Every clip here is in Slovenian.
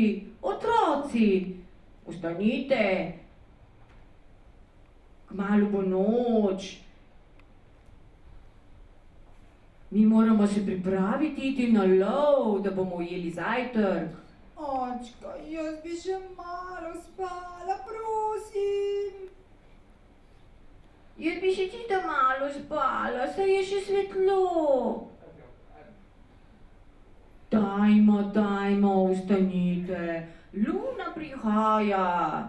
otroci, otroci, vstanite, kmalu bo noč. Mi moramo se pripraviti iti na lov, da bomo ujeli zajtrk. Očka, jaz bi še malo spala, prosim. Jaz bi še čita malo spala, saj je še svetlo. Dajmo, vstanite, luna prihaja.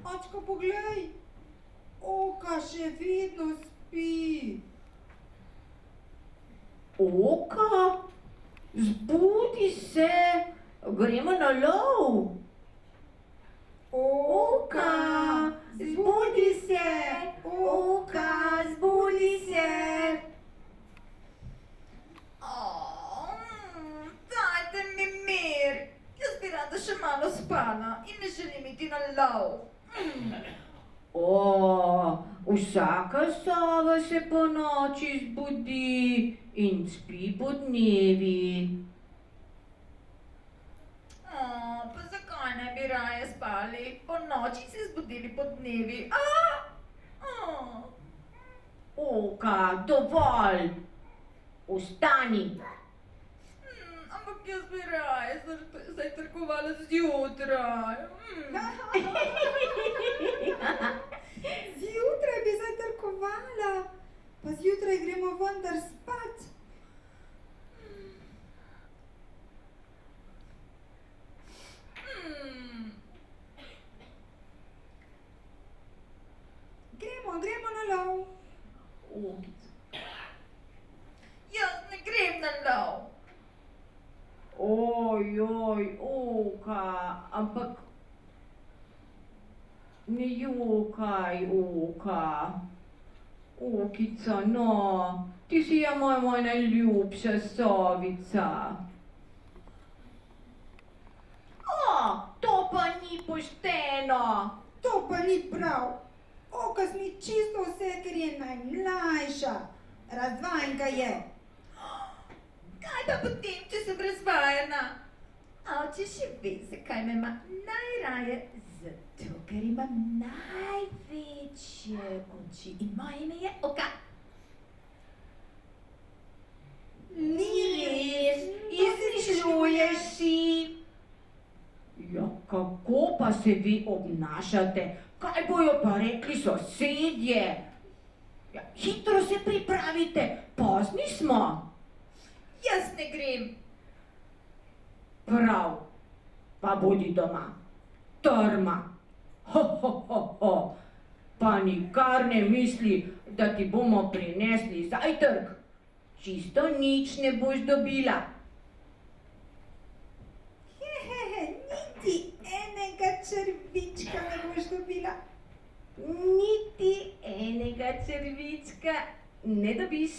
Očka, poglej, Oka še vedno spi. Oka, zbudi se, gremo na lov. Oka, zbudi se, Oka, zbudi se. Dajte mi mir, jaz bi rada še malo spala in ne želim iti na lov. Vsaka sova se ponoči zbudi in spi podnevi. Pa zakaj ne bi raje spali? Ponoči se zbudili podnevi. Oka, dovolj, vstani. Ampak jaz bi raje zajtrkovala zjutraj. Zjutraj bi zajtrkovala, pa zjutraj gremo vendar spat. Gremo na lov. Jaz ne grem na lov. Oka, ampak ne jokaj, Oka. Okica, no, ti si ja moja najljubša sovica. To pa ni pošteno. To pa ni prav. Oka smi čisto vse, ker je najmlajša. Razvajenka je. Kaj pa potem, če sem razvajena? Oče še ve, zakaj me ima najraje. Zato, ker ima največje oči in moje ime je Oka. Ni res, izmišljuješ si. Ja, kako pa se vi obnašate? Kaj bojo pa rekli sosedje? Ja, hitro se pripravite, pozni smo. Jaz ne grem. Prav, pa bodi doma. Trma. Pa nikar ne misli, da ti bomo prinesli zajtrk. Čisto nič ne boš dobila. Niti enega črvička ne boš dobila. Niti enega črvička ne dobiš.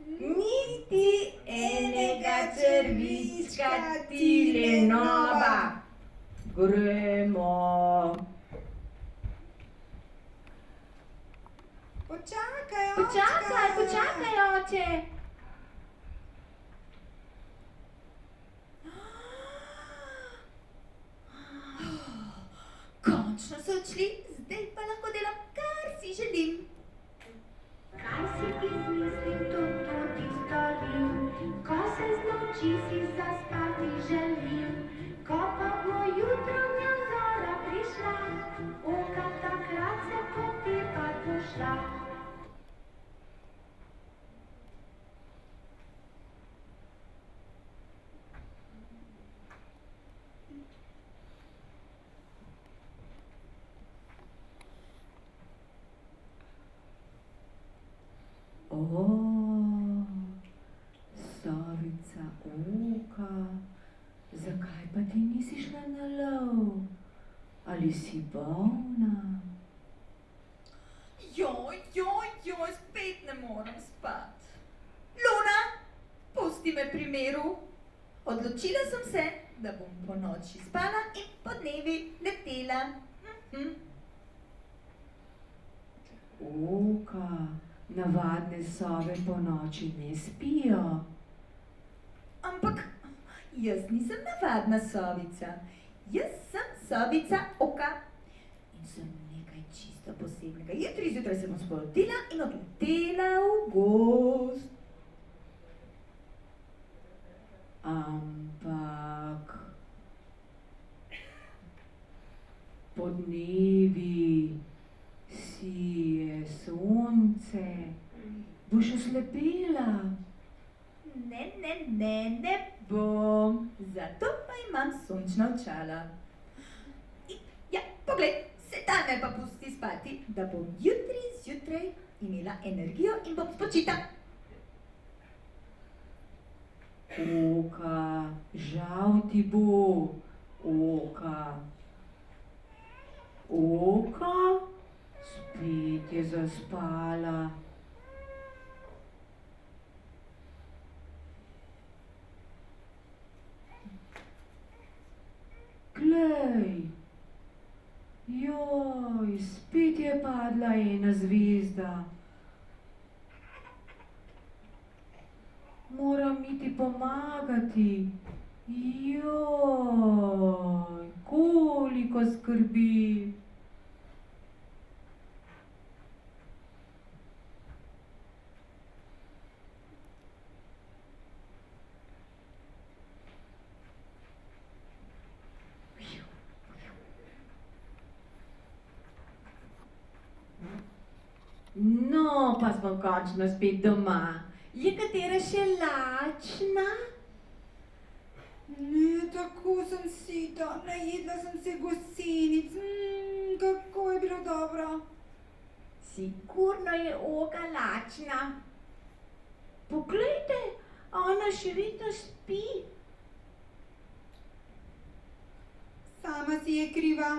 Niti enega črvička, ti lenova. Gremo. Počakaj, očka. Počakaj, oče. Končno so odšli, zdaj pa lahko delam, kar si želim. Kaj si izmislim, to tudi storim, ko se znoči si zaspati želim. Ko pa bo jutranja zora prišla, Oka takrat se potepat bo šla. Sovica Oka, zakaj pa ti nisi šla na lov? Ali si bolna? Joj, spet ne morem spat. Luna, pusti me pri miru. Odločila sem se, da bom ponoči spala in podnevi letela. Oka, navadne sove po noči ne spijo. Ampak Jaz nisem navadna sovica. Jaz sem sovica Oka. In sem nekaj čisto posebnega. Jutri zjutraj se bom zbudila in odletela v gozd. Ampak podnevi, sije sonce, boš oslepela. Ne bom. Zato pa imam sončna očala. Ja, poglej, sedaj me pa pusti spati, da bom jutri zjutraj imela energijo in bom spočita. Oka, žal ti bo, Oka. Oka, spet je zaspala. Glej, joj, spet je padla ena zvezda. Moram iti pomagati. Joj, koliko skrbi. No, pa smo končno spet doma. Je katera še lačna? Ne, tako sem sita, najedla sem se gosenic, kako je bilo dobro. Sigurno je Oka lačna. Poglejte, ona še vedno spi. Sama si je kriva,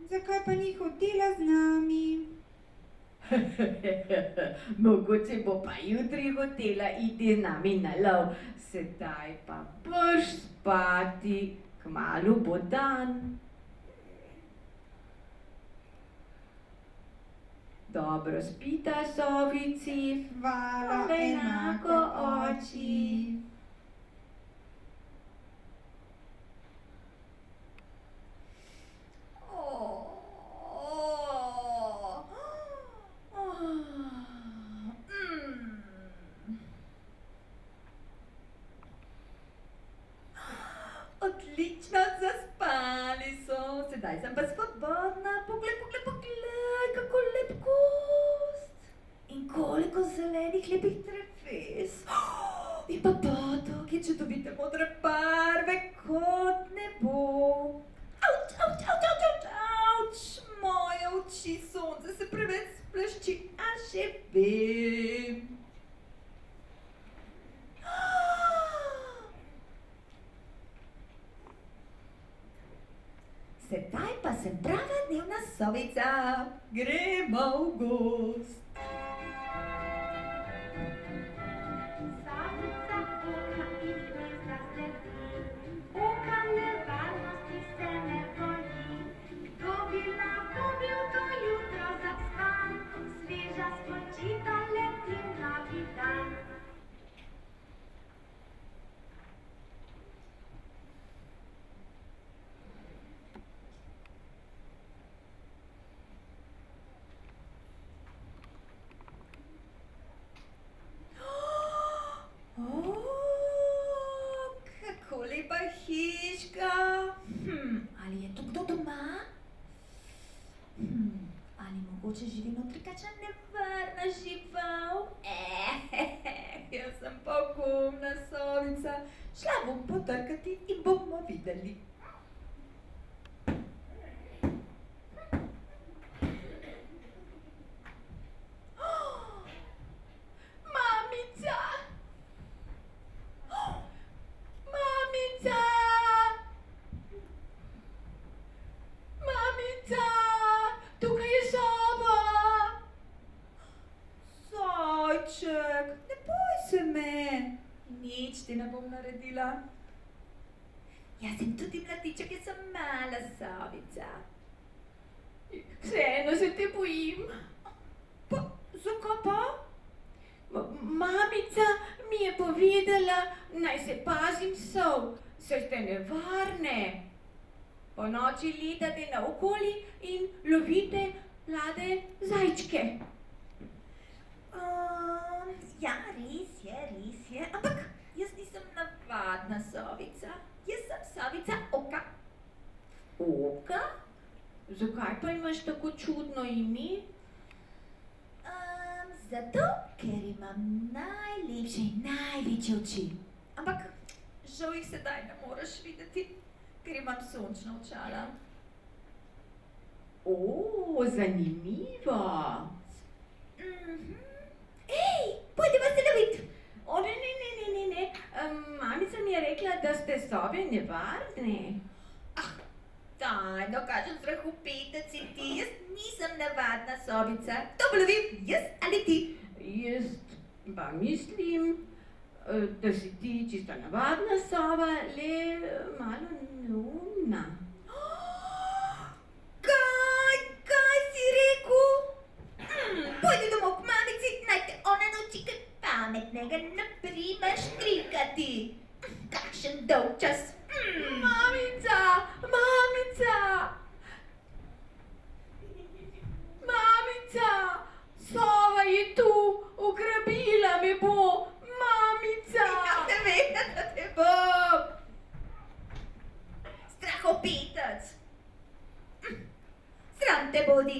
zakaj pa ni hotela z nami? Mogoče bo pa jutri hotela iti z nami na lov, sedaj pa boš spati, kmalu bo dan. Dobro spita, sovici. Hvala, enako oči. Odlično, zaspali so, sedaj sem pa svobodna, poglej, kako lep gozd. In koliko zelenih lepih dreves. In pa potok je čudovite modre barve kot nebo. Avč, moje oči, sonce se preveč splašči, a še vem. Sedaj pa sem prava dnevna sovica, gremo v gozd. Sovica Oka iz gnezda sledi, Oka nevarnosti se ne boji. Kdo bi lahko bil to jutro zaspan, sveža spočita leti novi dan. Kako lepa hiška. Ali je tu kdo doma? Ali mogoče živi notri kakšna nevarna žival? Jaz sem pogumna sovica. Šla bom potrkati in bomo videli. Mamica! Mamica! Mamica! Tukaj je soba! Zajček, ne boj se me. Nič ti ne bom naredila. Jaz sem tudi mladiček, jaz sem mala sovica. Vseeno se te bojim. Pa, zakaj pa? Mamica mi je povedala, naj se pazim sov. Saj ste nevarne. Ponoči letate naokoli in lovite mlade zajčke. Ja, res je, ampak jaz nisem navadna sovica, jaz sem sovica Oka. Oka? Zakaj pa imaš tako čudno ime? Zato, ker imam najlepše in največje oči. Ampak žal jih sedaj ne moreš videti, ker imam sončna očala. O, zanimivo. Ej, pojdimo se lovit! O, ne. Mamica mi je rekla, da ste sove nevarne. Daj, no kakšen strahopetec si ti, jaz nisem navadna sovica. Kdo bo lovil, jaz ali ti? Jaz pa mislim, da si ti čisto navadna sova, le malo neumna. Kaj si rekel? Pojdi domov k mamici, naj te ona nauči kaj pametnega, na primer štrikati. Kakšen dolgčas. Mamica! Sova je tu, ugrabila me bo! Mamica! Ja, seveda, da te bom. Strahopetec. Sram te bodi.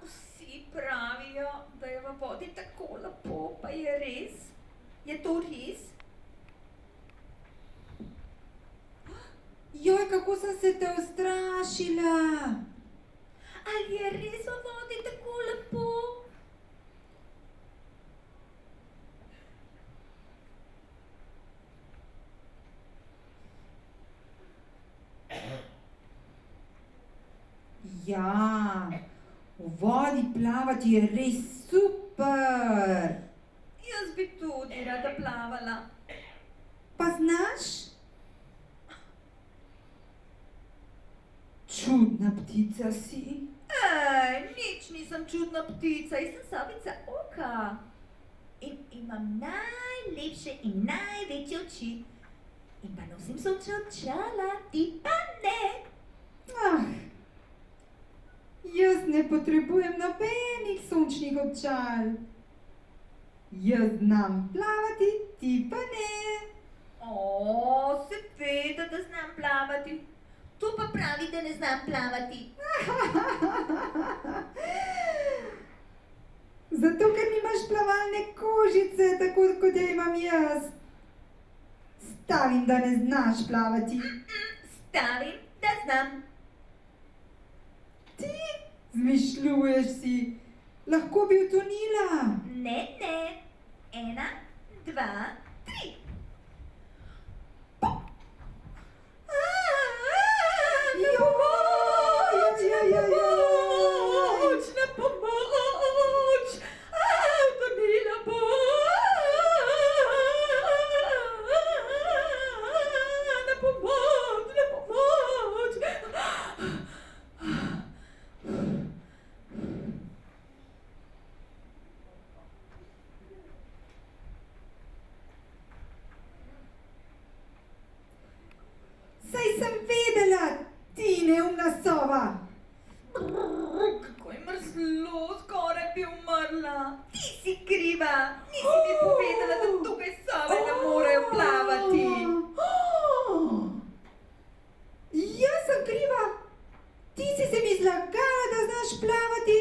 Vsi pravijo, da je v vodi tako lepo, pa je res? Je to res? Joj, kako sem se te ustrašila. Ali je res v vodi tako lepo? Ja, v vodi plavati je res super. Jaz bi tudi rada plavala. Pa znaš? Čudna ptica si. Nič nisem čudna ptica, jaz sem sovica Oka. In imam najlepše in največje oči. In pa nosim sončna očala, ti pa ne. Jaz ne potrebujem nobenih sončnih očal. Jaz znam plavati, ti pa ne. Seveda, da znam plavati. To pa pravi, da ne znam plavati. Zato, ker nimaš plavalne kožice, tako kot jo imam jaz. Stavim, da ne znaš plavati. Stavim, da znam. Ti zmišljuješ si. Lahko bi utonila. Ne. 1, 2, 3. Na pomoč! Utonila bom! Na pomoč! Saj sem vedela, ti neumna sova. Kako je mrzlo, skoraj bi umrla. Ti si kriva. Nisi mi povedala, da tukaj sove ne morejo plavati. Jaz sem kriva. Ti si se mi zlagala, da znaš plavati.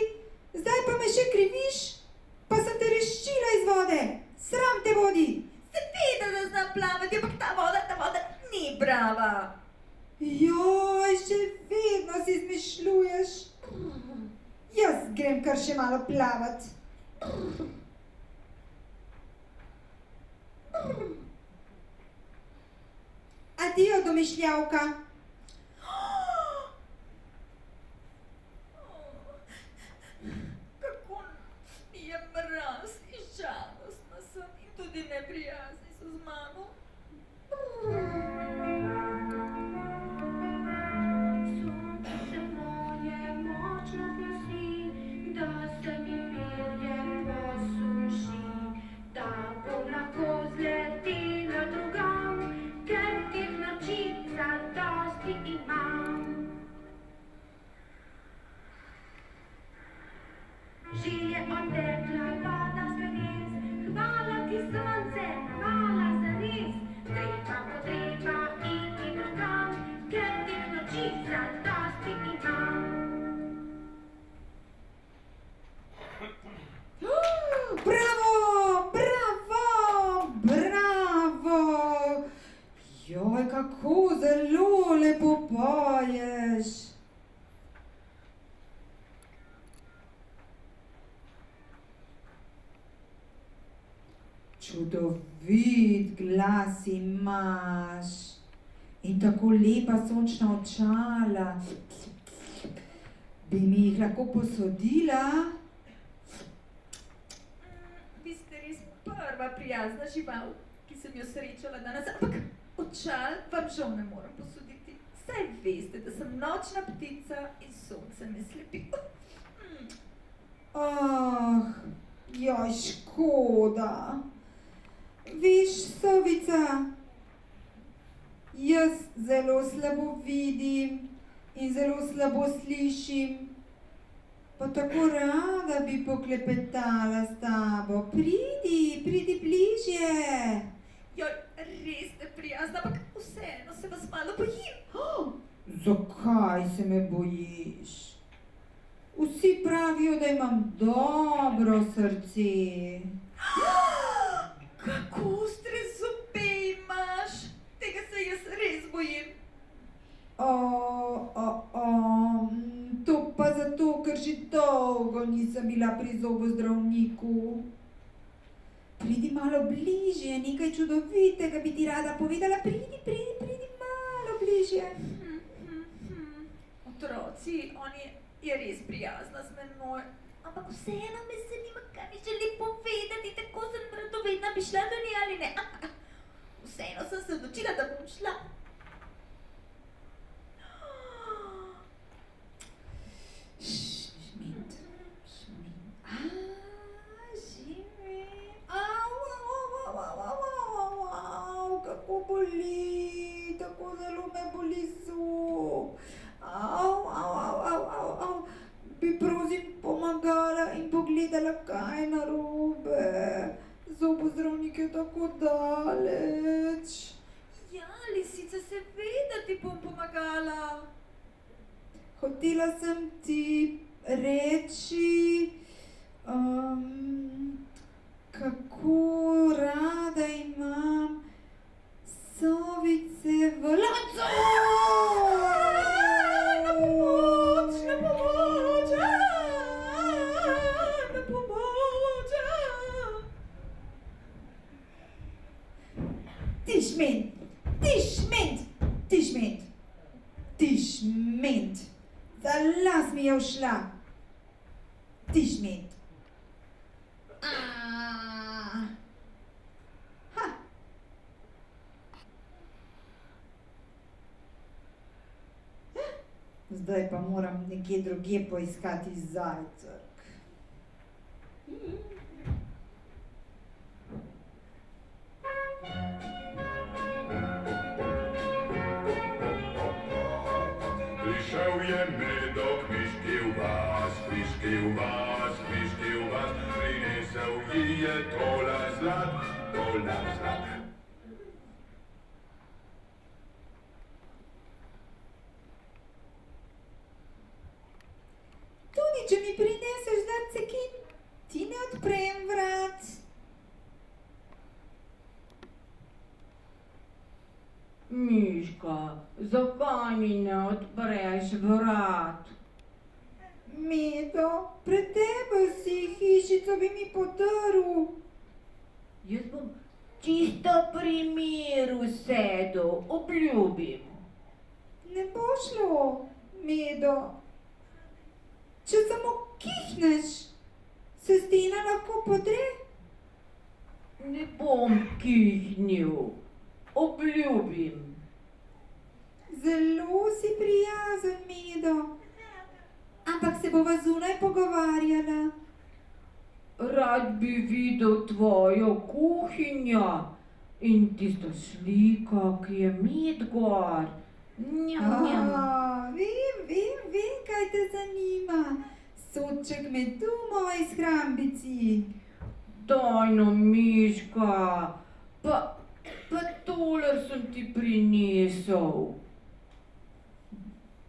Zdaj pa me še kriviš. Pa sem Joj, še vedno si izmišljuješ. Jaz grem kar še malo plavat. Adijo, domišljavka. Kako mi je mraz in žalostna sem in tudi neprijazni so z mano. Sonce moje močno glasi, da se mi perje posuši, da bom lahko zletela drugam, ker teh noči zadosti imam. Že je odtekla voda z nebes, hvala ti sonce, hvala za res. Treba potreba iti drugam, ker teh noči zadosti imam. Bravo, bravo, bravo. Joj, kako zelo lepo poješ. Čudovit glas imaš in tako lepa sončna očala. Bi mi jih lahko posodila? Vi ste res prva prijazna žival, ki sem jo srečala danes, ampak očal vam žal ne morem posoditi. Saj veste, da sem nočna ptica in sonce me slepi. Ah, joj, škoda. Veš, sovica, jaz zelo slabo vidim in zelo slabo slišim, pa tako rada bi poklepetala s tabo. Pridi, pridi bližje. Joj, res ste prijazna, ampak vseeno se vas malo bojim. Zakaj se me bojiš? Vsi pravijo, da imam dobro srce. Kako ostre zobe imaš? Tega se jaz res bojim. To pa zato, ker že dolgo nisem bila pri zobozdravniku. Pridi malo bližje, nekaj čudovitega bi ti rada povedala. Pridi, pridi, pridi malo bližje. Otroci, on je res prijazna z menoj, ampak vseeno me zanima, kaj mi želi povedati, tako sem radovedna, bi šla do nje ali ne. Vseeno sem se odločila, da bom šla. Šmint, šmint. Šmint. Au, kako boli, tako zelo me boli zob. Au. Bi prosim pomagala in pogledala, kaj je narobe. Zobozdravnik je tako daleč. Ja, lisica, seveda ti bom pomagala. Hotela sem ti reči, kako rada imam sovice v lacu. Na pomoč, na pomoč, na pomoč. Ti šment, ti šment, ti šment, ti šment. Za las mi je ušla. Ti šment. Ha. Zdaj pa moram nekje drugje poiskati zajtrk. Prišel je medo kviški v vas, kviški v vas, kviški v vas, prinesel ji je tola zlat, tola zlat. Tudi če mi prineseš zlatcekin, ti ne odprem vrat. Miška, zakaj mi ne odpreš vrat? Medo, pretepel si, hišico bi mi potrl. Jaz bom čisto pri miru sedel, obljubim. Ne bo šlo, Medo. Če samo kihneš, se stena lahko podre. Ne bom kihnil, obljubim. Zelo si prijazen, Medo. Ampak se bova zunaj pogovarjala. Rad bi videl tvojo kuhinjo in tisto sliko, ki je med gor. Njam, njam. Vem, kaj te zanima. Sodček medu v moji shrambici. Daj no, Miška, pa tolar sem ti prinesel.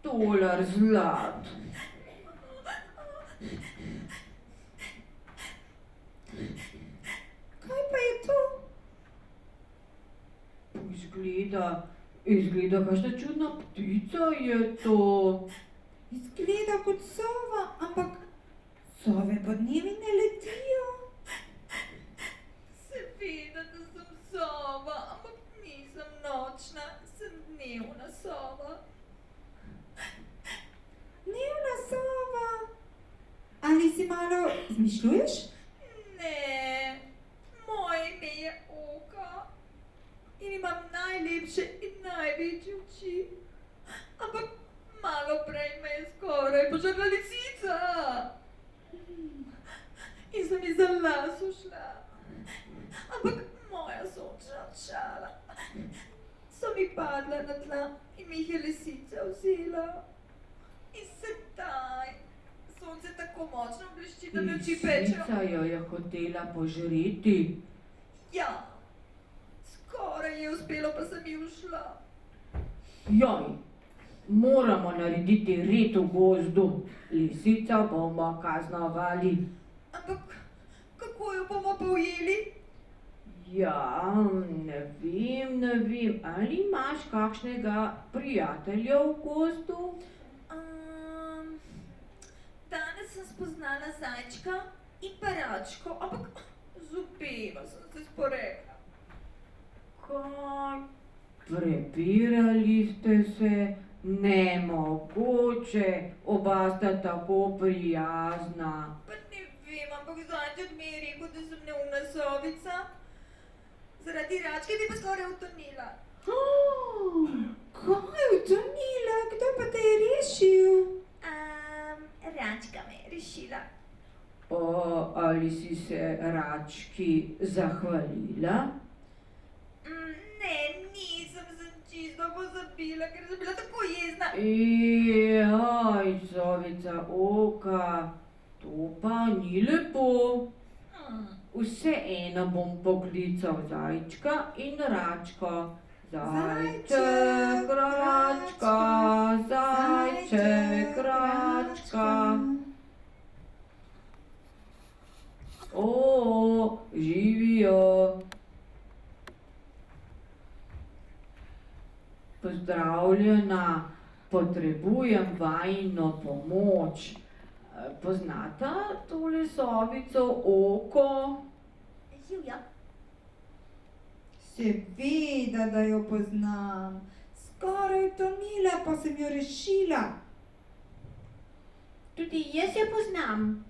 Tolar zlat. Kaj pa je to? Izgleda, kakšna čudna ptica je to. Izgleda kot sova, ampak sove podnevi ne letijo. Seveda, da sem sova, ampak nisem nočna, sem dnevna sova. Dnevna sova. Ali si malo izmišljuješ? Ne, moje ime je Oka in imam najlepše in največje oči. Ampak malo prej me je skoraj požrla lisica. In sem ji za las ušla. Ampak moja sončna očala so mi padla na tla in mi jih je lisica vzela. In sedaj sonce tako močno blešči, da mi oči pečejo. Lisica jo je hotela požreti. Ja, skoraj je uspelo, pa sem ji ušla. Joj, moramo narediti red v gozdu. Lisico bomo kaznovali. Ampak kako jo bomo pa ujeli? Ja, ne vem, ali imaš kakšnega prijatelja v gozdu? Danes sem spoznala zajčka in pa račko, ampak z obema sem se sporekla. Kaj? Prepirali ste se? Nemogoče, oba sta tako prijazna. Pa ne vem, ampak zajček mi je rekel, da sem neumna sovica. Zaradi račke bi pa skoraj utonila. Kaj utonila? Kdo pa te je rešil? Račka me je rešila. Ali si se rački zahvalila? Ne, nisem se čisto pozabila, ker sem bila tako jezna. Jaj, sovica Oka, to pa ni lepo. Vseeno bom poklical zajčka in račko. Zajček, račka, zajček, račka. O, živijo. Pozdravljena, potrebujem vajino pomoč. Poznata tole sovico Oko? Živjo. Seveda, da jo poznam. Skoraj utonila, pa sem jo rešila. Tudi jaz jo poznam.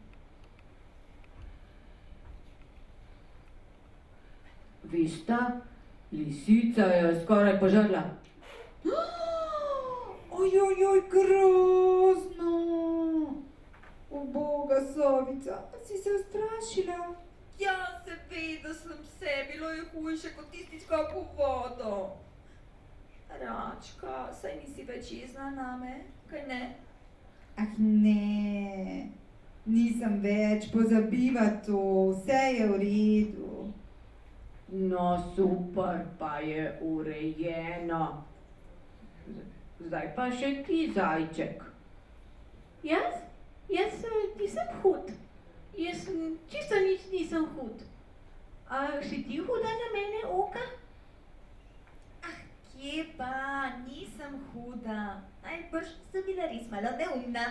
Veste, lisica je skoraj požrla. Ojojoj, grozno. Uboga sovica, si se ustrašila? Ja, seveda sem se, bilo je hujše kot tisti skok v vodo. Račka, saj nisi več jezna name, kaj ne? Ah ne, nisem več, pozabiva to, vse je v redu. No, super, pa je urejeno. Zdaj pa še ti, zajček. Jaz? Jaz nisem hud. Jaz čisto nič nisem hud. A si ti huda na mene, Oka? kje pa, nisem huda. Najbrž sem bila res malo neumna.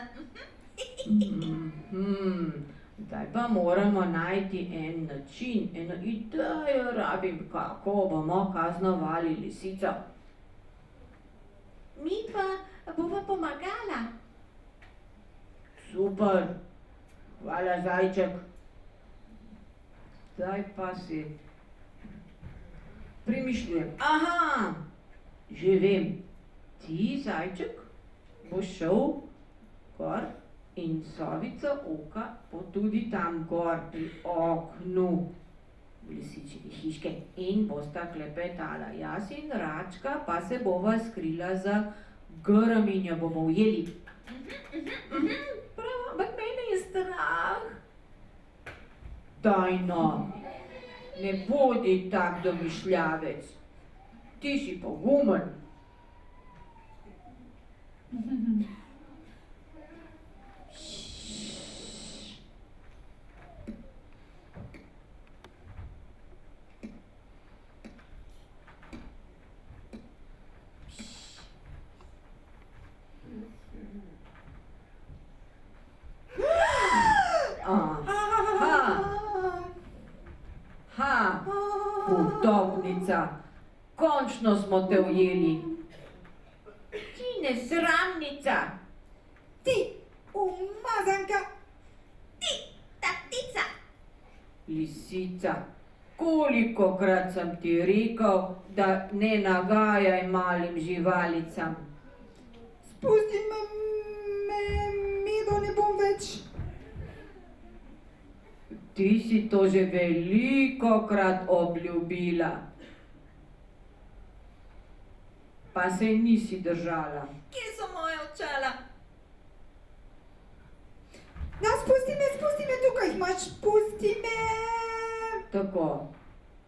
Zdaj pa moramo najti en način, eno idejo rabim, kako bomo kaznovali lisico. Mi pa bova pomagala. Super, hvala zajček. Zdaj pa si premišljujem. Aha, že vem. Ti, zajček, boš šel gor in sovica Oka bo tudi tam gor pri oknu lisičine hiške in bosta klepetala. Jaz in Račka pa se bova skrila za grm in jo bomo ujeli. Prav, ampak mene je strah. Daj no, ne bodi tak domišljavec. Ti si pogumen. Hudobnica, končno smo te ujeli. Ti nesramnica. Ti, umazanka. Ta ptica. Lisica, kolikokrat sem ti rekel, da ne nagajaj malim živalicam. Spusti me, Medo, ne bom več. Ti si to že velikokrat obljubila. Pa se nisi držala. Kje so moja očala? No, spusti me tukaj, imaš, spusti me. Tako,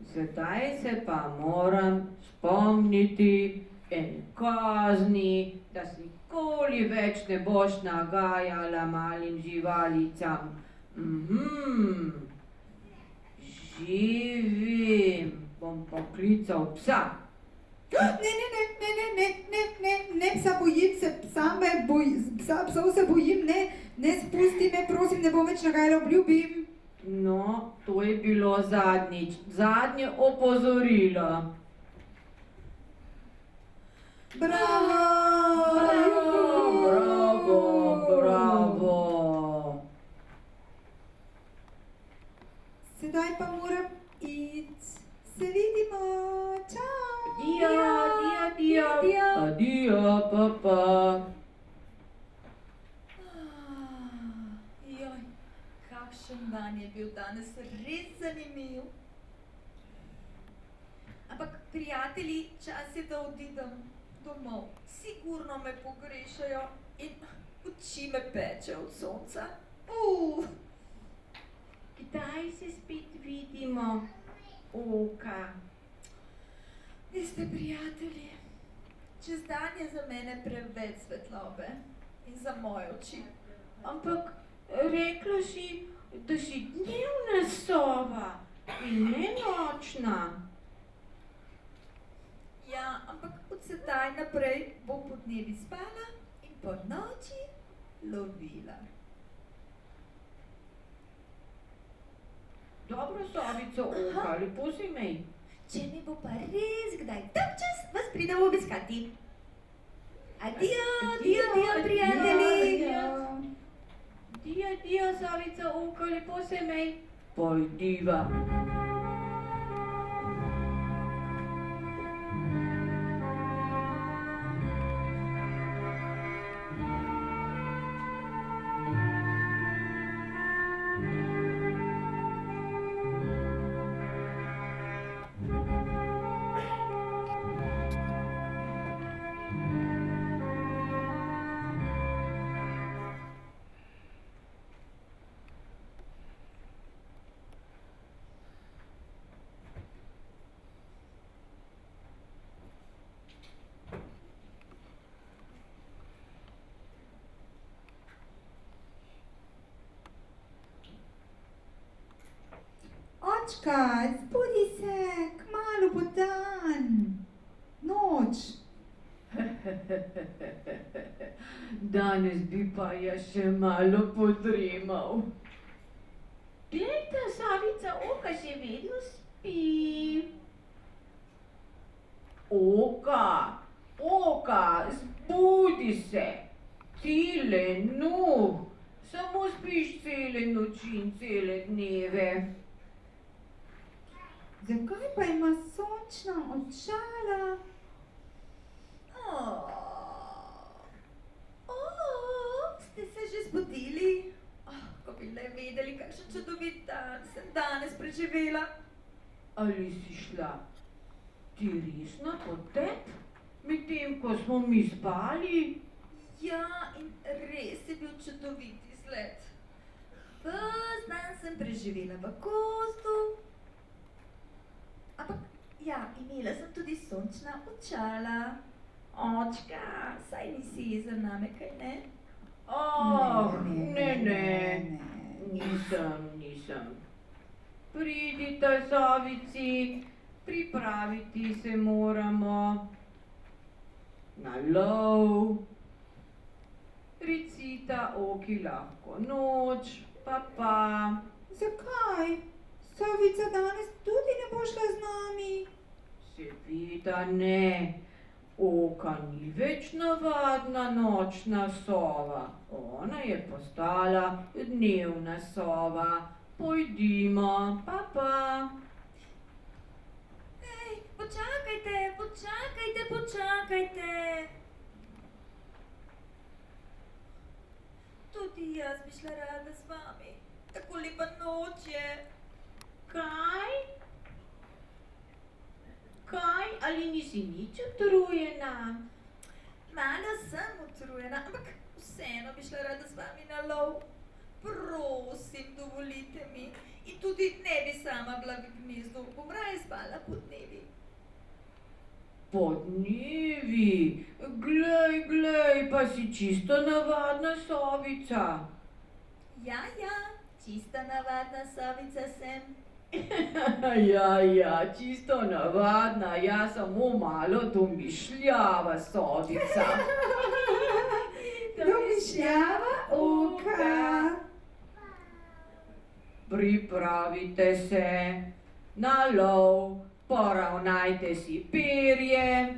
zdaj se pa moram spomniti ene kazni, da si nikoli več ne boš nagajala malim živalicam. Živim, bom poklical psa. Ne, psa bojim se, psov se bojim, ne, spusti me, prosim, ne bom več nagajala, obljubim. No, to je bilo zadnje opozorilo. Bravo! Bravo. Sedaj pa moram iti. Se vidimo, čau! Adijo, pa. Joj, kakšen dan je bil danes, res zanimiv. Ampak, prijatelji, čas je, da odidem domov. Sigurno me pogrešajo in oči me peče od sonca. Kdaj se spet vidimo, Oka? Veste, prijatelji, čez dan je za mene preveč svetlobe in za moje oči. Ampak rekla si, da si dnevna sova in ne nočna. Ja, ampak od sedaj naprej bom po dnevi spala in po noči lovila. Dobro, sovico Oka, lepo si imej. Če mi bo pa res kdaj dolgčas, vas pridem obiskati. Adijo, prijatelji. Adijo, sovica Oka, lepo se imej. Pojdiva. Očka, zbudi se, kmalu bo dan. Noč. Danes bi pa jaz še malo podremal. Glejte, Savica Oka še vedno spi. Oka, zbudi se. Cele nuh, samo spiš cele noči in cele dneve. Zakaj pa ima sončna očala? Ste se že zbudili? Ko bi le vedeli, kakšen čudovit dan sem danes preživela. Ali si šla ti res na potep, medtem ko smo mi spali? Ja, in res je bil čudovit izlet. Ves dan sem preživela v gozdu. Ampak, ja, imela sem tudi sončna očala. Očka, saj nisi jezen name, kaj ne? Ne, nisem. Pridite, Savici, pripraviti se moramo na lov. Recita Oki lahko noč, pa. Zakaj? Savica danes tudi ne bo šla z nami. Seveda ne. Oka ni več navadna nočna sova. Ona je postala dnevna sova. Pojdimo, pa. Ej, počakajte. Tudi jaz bi šla rada z vami. Tako lepa noč je. Kaj? Ali nisi nič utrujena? Malo sem utrujena, ampak vseeno bi šla rada z vami na lov. Prosim, dovolite mi. In tudi ne bi sama bila v gnezdu, bom raje spala podnevi. Podnevi? Glej, pa si čisto navadna sovica. Ja, čista navadna sovica sem. Ja, čisto navadna, ja samo malo domišljava sovica. Domišljava Oka. Pripravite se na lov, poravnajte si perje.